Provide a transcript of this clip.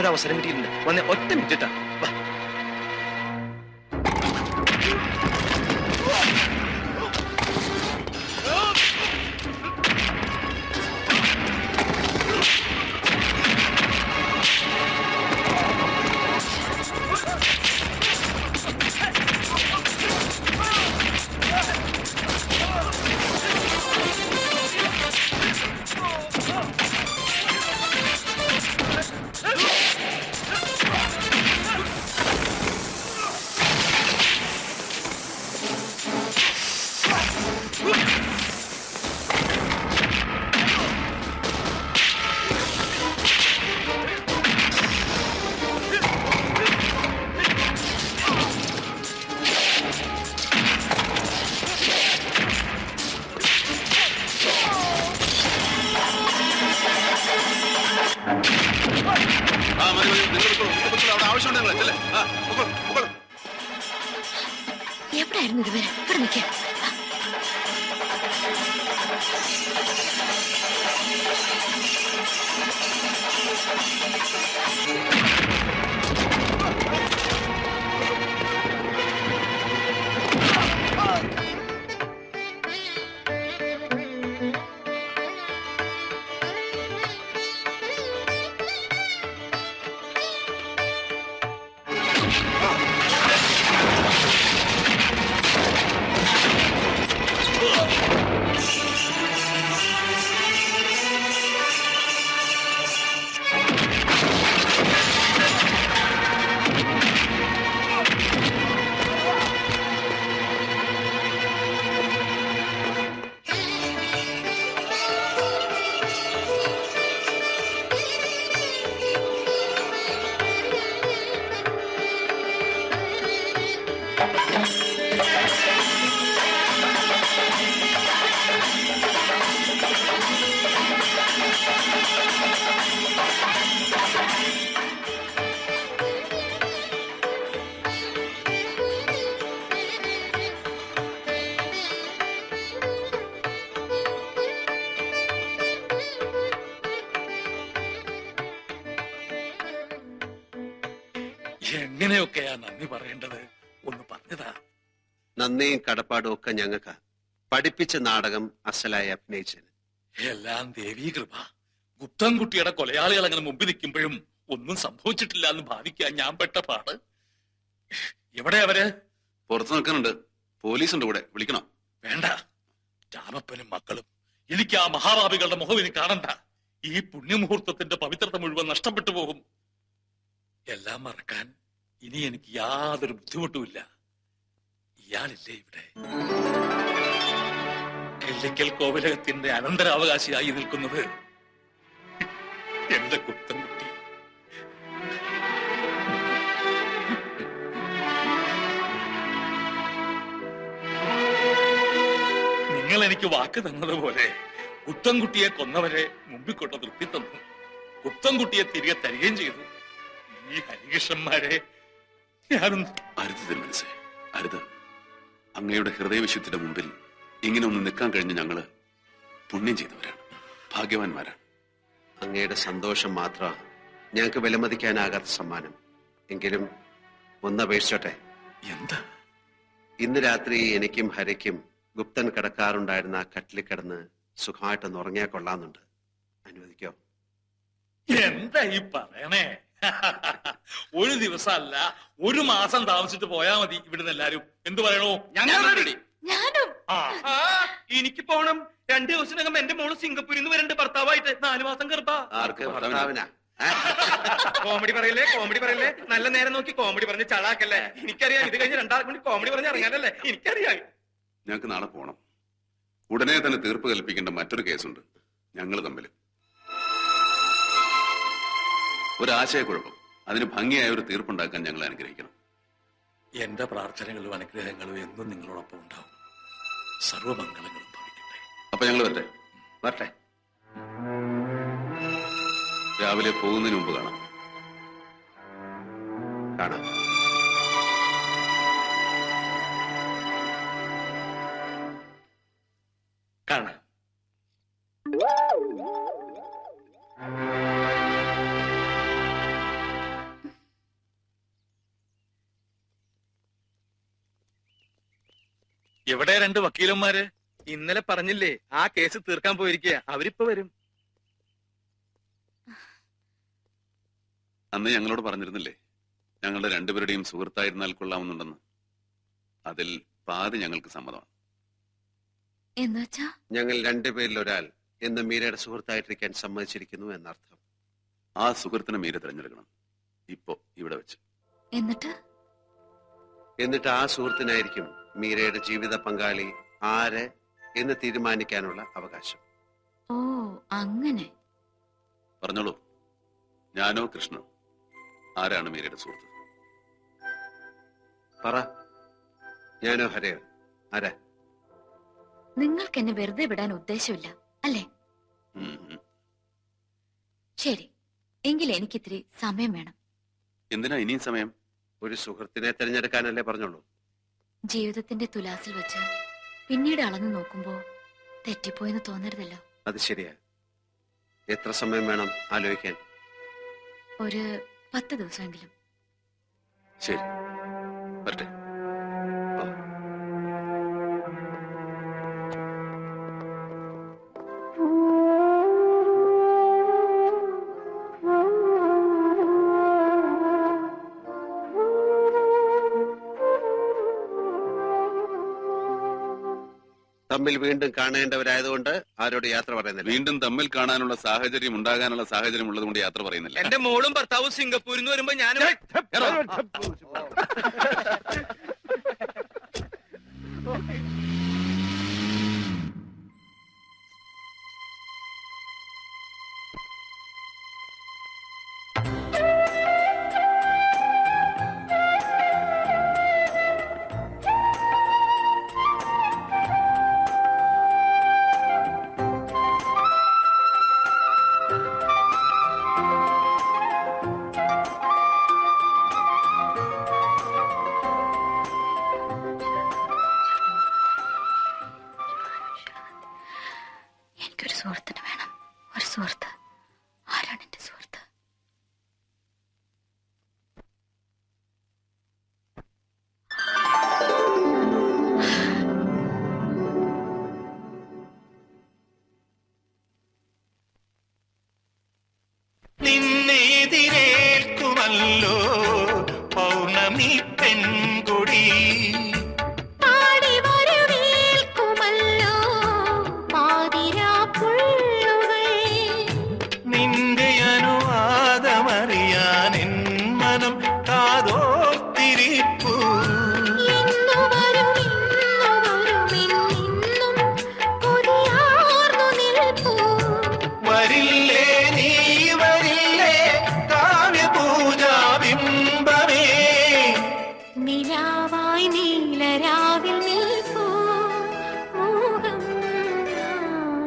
അവസരം കിട്ടിയിട്ടുണ്ട്. വന്ന് ഒറ്റ മിനിറ്റാ. എവിടെയായിരുന്നു ഇതുവരെ? ഇവിടെ നിൽക്കുക. എങ്ങനെയൊക്കെയാ നന്ദി പറയേണ്ടത്? ഒന്ന് പറഞ്ഞതാ. നന്ദിയും കടപ്പാടും ഒക്കെ ഞങ്ങൾക്ക്. പഠിപ്പിച്ച നാടകം അസലായി അഭിനയിച്ചതിന് എല്ലാം ദേവീ കൃപ. ഗുപ്തൻകുട്ടിയുടെ കൊലയാളികൾ അങ്ങനെ മുമ്പിൽ നിൽക്കുമ്പോഴും ഒന്നും സംഭവിച്ചിട്ടില്ല എന്ന് ഭാവിക്കാൻ ഞാൻ പെട്ട പാട്. എവിടെ അവര്? പുറത്തു നിൽക്കുന്നുണ്ട്. പോലീസുണ്ട് കൂടെ. വിളിക്കണം? വേണ്ട. രാമപ്പനും മക്കളും. എനിക്ക് ആ മഹാഭാവികളുടെ മുഖം ഇനി കാണണ്ട. ഈ പുണ്യമുഹൂർത്തത്തിന്റെ പവിത്രത മുഴുവൻ നഷ്ടപ്പെട്ടു പോകും. എല്ലാം മറക്കാൻ ഇനി എനിക്ക് യാതൊരു ബുദ്ധിമുട്ടുമില്ല. ഇയാളില്ലേ ഇവിടെ? കെല്ലിക്കൽ കോവിലകത്തിന്റെ അനന്തരാവകാശിയായി നിൽക്കുന്നത് എന്റെ കുട്ടൻകുട്ടി. നിങ്ങൾ എനിക്ക് വാക്ക് തന്നതുപോലെ കുട്ടൻകുട്ടിയെ കൊന്നവരെ മുമ്പിൽ കൊണ്ട് തൃപ്തി തന്നു. കുട്ടൻകുട്ടിയെ തിരികെ തരികയും ചെയ്തു. ഈ ഹരികൃഷ്ണന്മാരെ ഞാനും അരുത് മനസ്സേ, അരുത്. അങ്ങയുടെ ഹൃദയവിശുദ്ധിയുടെ മുമ്പിൽ ഇങ്ങനെ ഒന്ന് നിൽക്കാൻ കഴിഞ്ഞ ഞങ്ങള് പുണ്യം ചെയ്തവരാണ്, ഭാഗ്യവാന്മാരാണ്. അങ്ങയുടെ സന്തോഷം മാത്രമാണ് ഞങ്ങൾക്ക് വിലമതിക്കാനാകാത്ത സമ്മാനം. എങ്കിലും ഒന്നപേക്ഷിച്ചോട്ടെ. എന്താ? ഇന്ന് രാത്രി എനിക്കും ഹരിക്കും ഗുപ്തൻ കിടക്കാറുണ്ടായിരുന്ന ആ കട്ടിലിൽ കിടന്ന് സുഖമായിട്ടൊന്ന് ഉറങ്ങിയാൽ കൊള്ളാന്നുണ്ട്. അനുവദിക്കോ? എന്താ ഈ പറയണേ? ഒരു ദിവസമല്ല, ഒരു മാസം താമസിച്ചിട്ട് പോയാ മതി ഇവിടുന്ന് എല്ലാരും. എന്ത് പറയണോ? ഞങ്ങൾ ready. ഞാനും ആ ആ, എനിക്ക് പോണം. 2 ദിവസത്തിനകം എന്റെ മോള് സിംഗപ്പൂരിൽ നിന്ന് വരണ്ട് ഭർത്താവായിട്ട്. 4 മാസം കറുപ്പാ. ആർക്ക് ഭർത്താവിനാ? കോമഡി പറയല്ലേ, കോമഡി പറയല്ലേ. നല്ല നേരം നോക്കി കോമഡി പറഞ്ഞ് ചളാക്കല്ലേ. എനിക്കറിയാം, ഇത് കഴിഞ്ഞ് 2 ആൾക്കും കൂടി കോമഡി പറഞ്ഞ് ഇറങ്ങാനല്ലേ. എനിക്കറിയാം. ഞങ്ങൾക്ക് നാളെ പോണം. ഉടനെ തന്നെ തീർപ്പ് കൽപ്പിക്കേണ്ട മറ്റൊരു കേസുണ്ട് ഞങ്ങൾ തമ്മിൽ. ഒരാശയക്കുഴപ്പം. അതിന് ഭംഗിയായ ഒരു തീർപ്പുണ്ടാക്കാൻ ഞങ്ങൾ അനുഗ്രഹിക്കണം. എന്റെ പ്രാർത്ഥനകളും അനുഗ്രഹങ്ങളും എന്നും നിങ്ങളോടൊപ്പം ഉണ്ടാവും. സർവമംഗളങ്ങളും ഭവിക്കട്ടെ. അപ്പൊ ഞങ്ങൾ വരട്ടെ. വരട്ടെ. രാവിലെ പോകുന്നതിന് മുമ്പ് കാണാം. കാണാം. കാണാം. എവിടെ 2 വക്കീലന്മാര്? ഇന്നലെ പറഞ്ഞില്ലേ, ആ കേസ് തീർക്കാൻ പോയിരിക്കുക. അവരിപ്പോ വരും. അന്ന് ഞങ്ങളോട് പറഞ്ഞിരുന്നില്ലേ ഞങ്ങളുടെ രണ്ടുപേരുടെയും സുഹൃത്തായിരുന്നാൽ കൊള്ളാമെന്നുണ്ടെന്ന്. അതിൽ പാതി ഞങ്ങൾക്ക് സമ്മതമാണ്. എന്നുവെച്ചാ ഞങ്ങൾ 2 പേരിൽ ഒരാൾ എന്ന് മീരയുടെ സുഹൃത്തായിട്ടിരിക്കാൻ സമ്മതിച്ചിരിക്കുന്നു എന്നർത്ഥം. ആ സുഹൃത്തിനെ മീര തിരഞ്ഞെടുക്കണം. ഇപ്പോ ഇവിടെ വെച്ച്. എന്നിട്ട് ആ സുഹൃത്തിനായിരിക്കും മീരയുടെ ജീവിത പങ്കാളി ആര് എന്ന് തീരുമാനിക്കാനുള്ള അവകാശം. ഓ അങ്ങനെ. പറഞ്ഞോളൂ, ഞാനോ കൃഷ്ണനോ ആരാണ് മീരയുടെ സുഹൃത്ത്? പറ. ഞാനോ ഹരയോ? ആരാ? നിങ്ങൾക്ക് എന്നെ വെറുതെ വിടാൻ ഉദ്ദേശമില്ല അല്ലേ? ശരി, എങ്കിൽ എനിക്കിത്തിരി സമയം വേണം. എന്തിനാ ഇനിയും സമയം? ഒരു സുഹൃത്തിനെ തിരഞ്ഞെടുക്കാനല്ലേ പറഞ്ഞോളൂ. ജീവിതത്തിന്റെ തുലാസിൽ വെച്ച് പിന്നീട് അളന്നു നോക്കുമ്പോ തെറ്റിപ്പോയെന്ന് തോന്നരുതല്ലോ. അത് ശരിയാ. എത്ര സമയം വേണം ആലോചിക്കാൻ? ഒരു 10 ദിവസമെങ്കിലും. ശരി, വരട്ടെ. തമ്മിൽ വീണ്ടും കാണേണ്ടവരായതുകൊണ്ട് ആരോട് യാത്ര പറയുന്നില്ല. വീണ്ടും തമ്മിൽ കാണാനുള്ള സാഹചര്യം ഉണ്ടാകാനുള്ള സാഹചര്യം ഉള്ളതുകൊണ്ട് യാത്ര പറയുന്നില്ല. എന്റെ മോളും ഭർത്താവും സിംഗപ്പൂരിൽ നിന്ന് വരുമ്പോ ഞാനും എനിക്കൊരു സുഹൃത്തിന് വേണം, ഒരു സുഹൃത്ത്.